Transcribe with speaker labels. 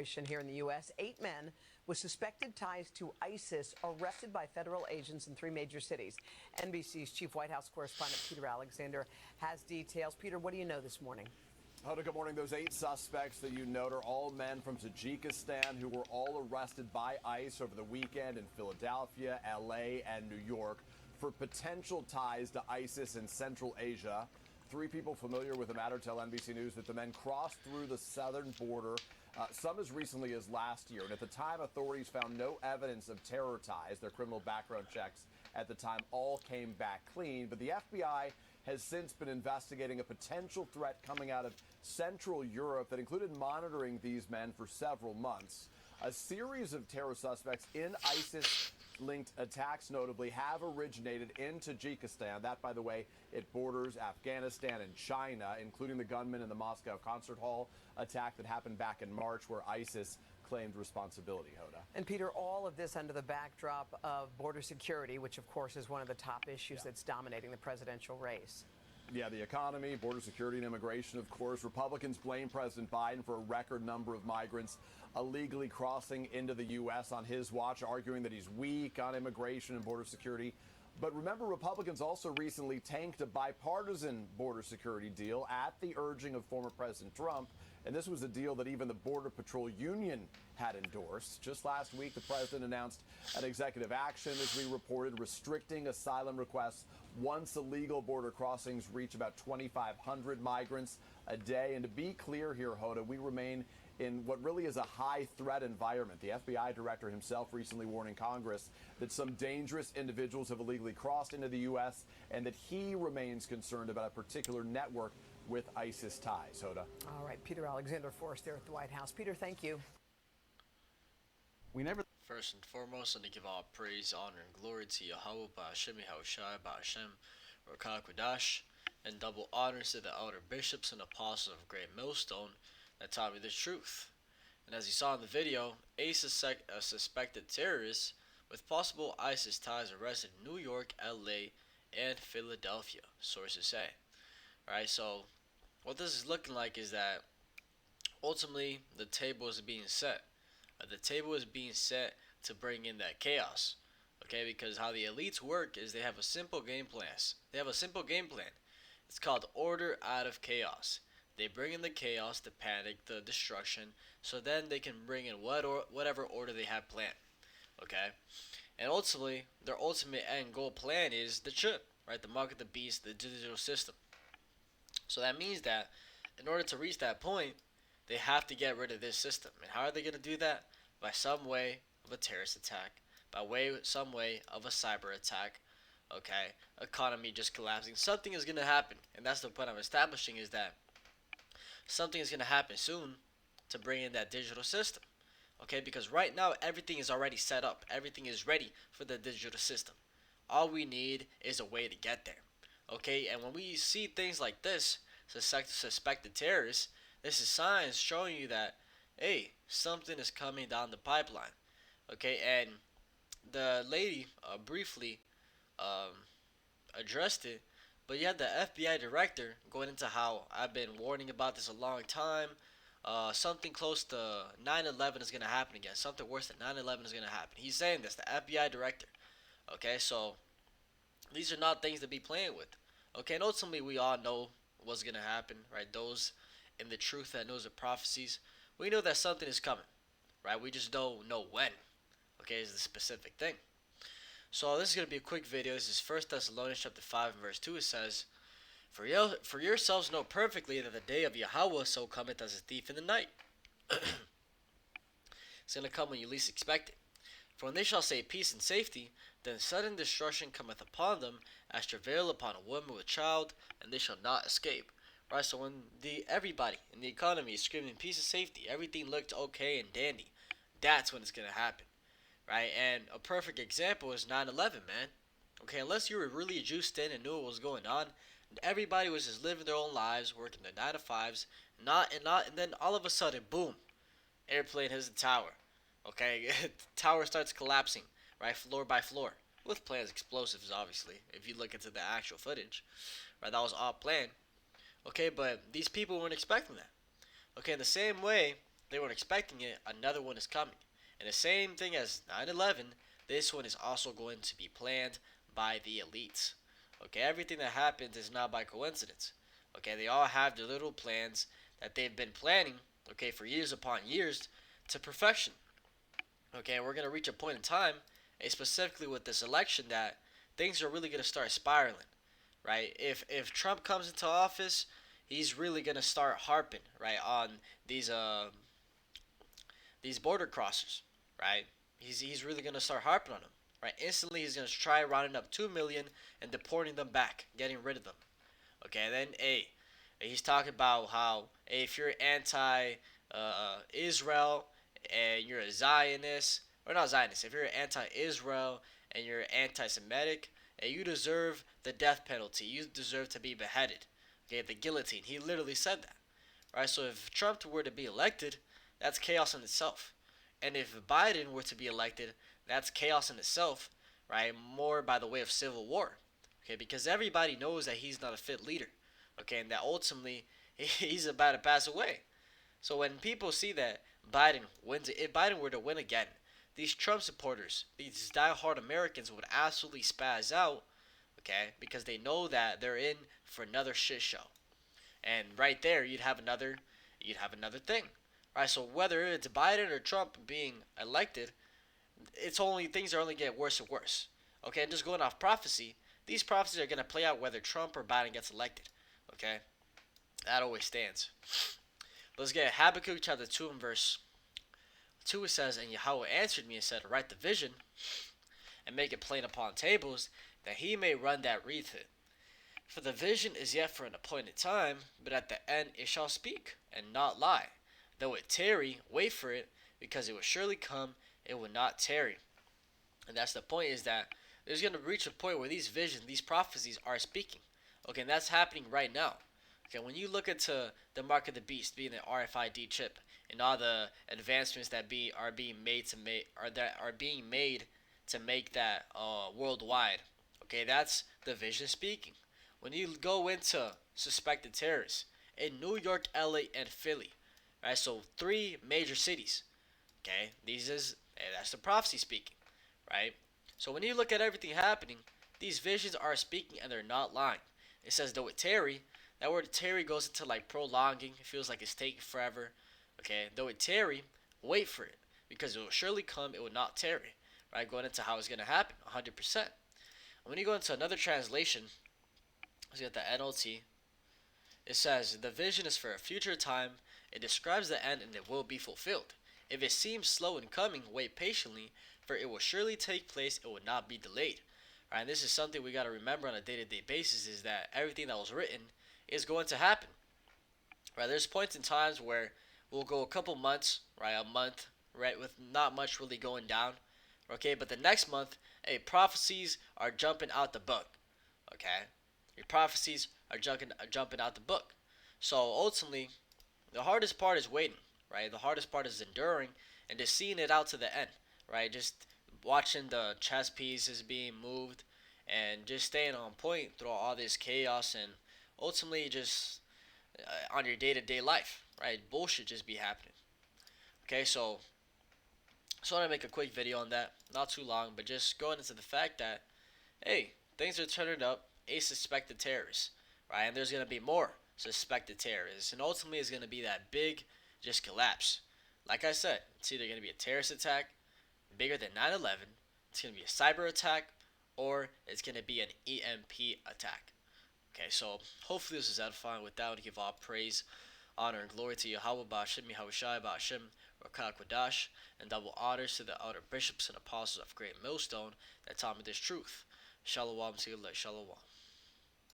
Speaker 1: Here in the U.S., 8 men with suspected ties to ISIS arrested by federal agents in 3 major cities. NBC's chief White House correspondent Peter Alexander has details. Peter, what do you know this morning?
Speaker 2: Hoda, good morning. Those 8 suspects that you note are all men from Tajikistan who were all arrested by ICE over the weekend in Philadelphia, L.A., and New York for potential ties to ISIS in Central Asia. 3 people familiar with the matter tell NBC News that the men crossed through the southern border some as recently as last year. And at the time, authorities found no evidence of terror ties. Their criminal background checks at the time all came back clean. But the FBI has since been investigating a potential threat coming out of Central Europe that included monitoring these men for several months. A series of terror suspects in ISIS-linked attacks, notably, have originated in Tajikistan. That, by the way, it borders Afghanistan and China, including the gunman in the Moscow concert hall attack that happened back in March, where ISIS claimed responsibility, Hoda.
Speaker 1: And Peter, all of this under the backdrop of border security, which of course is one of the top issues that's dominating the presidential race.
Speaker 2: Yeah, the economy, border security, and immigration, of course. Republicans blame President Biden for a record number of migrants illegally crossing into the U.S. on his watch, arguing that he's weak on immigration and border security. But remember, Republicans also recently tanked a bipartisan border security deal at the urging of former President Trump. And this was a deal that even the Border Patrol Union had endorsed. Just last week, the president announced an executive action, as we reported, restricting asylum requests once illegal border crossings reach about 2,500 migrants a day. And to be clear here, Hoda, we remain in what really is a high threat environment. The FBI director himself recently warning Congress that some dangerous individuals have illegally crossed into the U.S. and that he remains concerned about a particular network with ISIS ties. Hoda.
Speaker 1: All right, Peter Alexander for us there at the White House. Peter, thank you.
Speaker 3: First and foremost, I want to give all praise, honor, and glory to Yahweh, Ba'ashem, Yahushai, Ba'ashem, Rakah Kodash, and double honors to the elder bishops and apostles of Great Millstone that taught me the truth. And as you saw in the video, a suspected terrorist with possible ISIS ties arrested in New York, LA, and Philadelphia, sources say. Alright, so what this is looking like is that ultimately the table is being set. The table is being set to bring in that chaos. Okay, because how the elites work is they have a simple game plan. It's called order out of chaos. They bring in the chaos, the panic, the destruction, so then they can bring in whatever order they have planned. Okay? And ultimately, their ultimate end goal plan is the chip, right? The mark of the beast, the digital system. So that means that in order to reach that point, they have to get rid of this system. And how are they going to do that? By some way of a terrorist attack, some way of a cyber attack. Okay, economy just collapsing. Something is going to happen, and that's the point I'm establishing, is that something is going to happen soon to bring in that digital system. Okay, because right now everything is already set up. Everything is ready for the digital system. All we need is a way to get there. Okay, and when we see things like this, suspected terrorists, this is signs showing you that, hey, something is coming down the pipeline. Okay, and the lady briefly addressed it, but you had the FBI director going into how I've been warning about this a long time. Something close to 9/11 is going to happen again. Something worse than 9/11 is going to happen. He's saying this, the FBI director. Okay, so these are not things to be playing with. Okay, and ultimately we all know what's going to happen, right? Those in the truth that knows the prophecies, we know that something is coming, right? We just don't know when. Okay, is the specific thing. So this is going to be a quick video. This is 1 Thessalonians chapter 5 and verse 2. It says, For yourselves know perfectly that the day of Yahweh so cometh as a thief in the night. It's going to come when you least expect it. For when they shall say peace and safety, then sudden destruction cometh upon them, as travail upon a woman with child, and they shall not escape. Right, so when everybody in the economy is screaming peace and safety, everything looked okay and dandy, that's when it's going to happen. Right, and a perfect example is 9/11, man. Okay, unless you were really juiced in and knew what was going on, everybody was just living their own lives, working their 9 to 5s, and then all of a sudden, boom, airplane hits the tower. Okay, the tower starts collapsing, right, floor by floor, with planned explosives, obviously, if you look into the actual footage. Right, that was all planned. Okay, but these people weren't expecting that. Okay, in the same way, they weren't expecting it, another one is coming. And the same thing as 9/11, this one is also going to be planned by the elites. Okay, everything that happens is not by coincidence. Okay, they all have their little plans that they've been planning, okay, for years upon years to perfection. Okay, we're going to reach a point in time, specifically with this election, that things are really going to start spiraling, right? If Trump comes into office, he's really going to start harping, right, on these border crossers, right? He's really going to start harping on them, right? Instantly, he's going to try rounding up 2 million and deporting them back, getting rid of them. Okay, then he's talking about how if you're anti-Israel and you're a Zionist, or not Zionist, if you're anti-Israel and you're anti-Semitic, you deserve the death penalty. You deserve to be beheaded. Okay, the guillotine. He literally said that, right? So if Trump were to be elected, that's chaos in itself. And if Biden were to be elected, that's chaos in itself, right? More by the way of civil war. Okay, because everybody knows that he's not a fit leader. Okay, and that ultimately he's about to pass away. So when people see that Biden wins, if Biden were to win again, these Trump supporters, these diehard Americans would absolutely spaz out, okay, because they know that they're in for another shit show. And right there, you'd have another thing, right? So whether it's Biden or Trump being elected, things are only getting worse and worse. Okay, and just going off prophecy, these prophecies are gonna play out whether Trump or Biden gets elected. Okay, that always stands. Let's get Habakkuk chapter 2 and verse 2. It says, "And Yahweh answered me and said, Write the vision and make it plain upon tables, that he may run that readeth it. For the vision is yet for an appointed time, but at the end it shall speak, and not lie. Though it tarry, wait for it, because it will surely come, it will not tarry." And that's the point, is that there's going to reach a point where these visions, these prophecies are speaking. Okay, and that's happening right now. Okay, when you look into the mark of the beast being the RFID chip and all the advancements that are being made to make that worldwide, okay, that's the vision speaking. When you go into suspected terrorists in New York, LA, and Philly, right? So 3 major cities. Okay, that's the prophecy speaking, right? So when you look at everything happening, these visions are speaking and they're not lying. It says, though it tarry, that word tarry goes into like prolonging. It feels like it's taking forever. Okay, though it tarry, wait for it, because it will surely come, it will not tarry. Right, going into how it's going to happen, 100%. When you go into another translation, let's get the NLT. It says, the vision is for a future time. It describes the end and it will be fulfilled. If it seems slow in coming, wait patiently, for it will surely take place, it will not be delayed. Right, and this is something we got to remember on a day-to-day basis, is that everything that was written is going to happen. Right, there's points in times where we'll go a couple months, right, a month, right, with not much really going down. Okay, but the next month, prophecies are jumping out the book. Okay, your prophecies are jumping out the book. So ultimately, the hardest part is waiting, right? The hardest part is enduring and just seeing it out to the end, right? Just watching the chess pieces being moved and just staying on point through all this chaos, and ultimately just on your day-to-day life, right? Bullshit just be happening. Okay, so I want to make a quick video on that, not too long, but just going into the fact that, hey, things are turning up, a suspected terrorist, right? And there's going to be more suspected terrorists, and ultimately it's going to be that big just collapse. Like I said, it's either going to be a terrorist attack bigger than 9/11, it's going to be a cyber attack, or it's going to be an EMP attack. Okay, so hopefully this is edifying. With that, I would give all praise, honor, and glory to Yahweh Ba'Shem, Yahushai Ba'Shem, Rakak Wadash, and double honors to the elder bishops and apostles of Great Millstone that taught me this truth. Shalom, Shalom.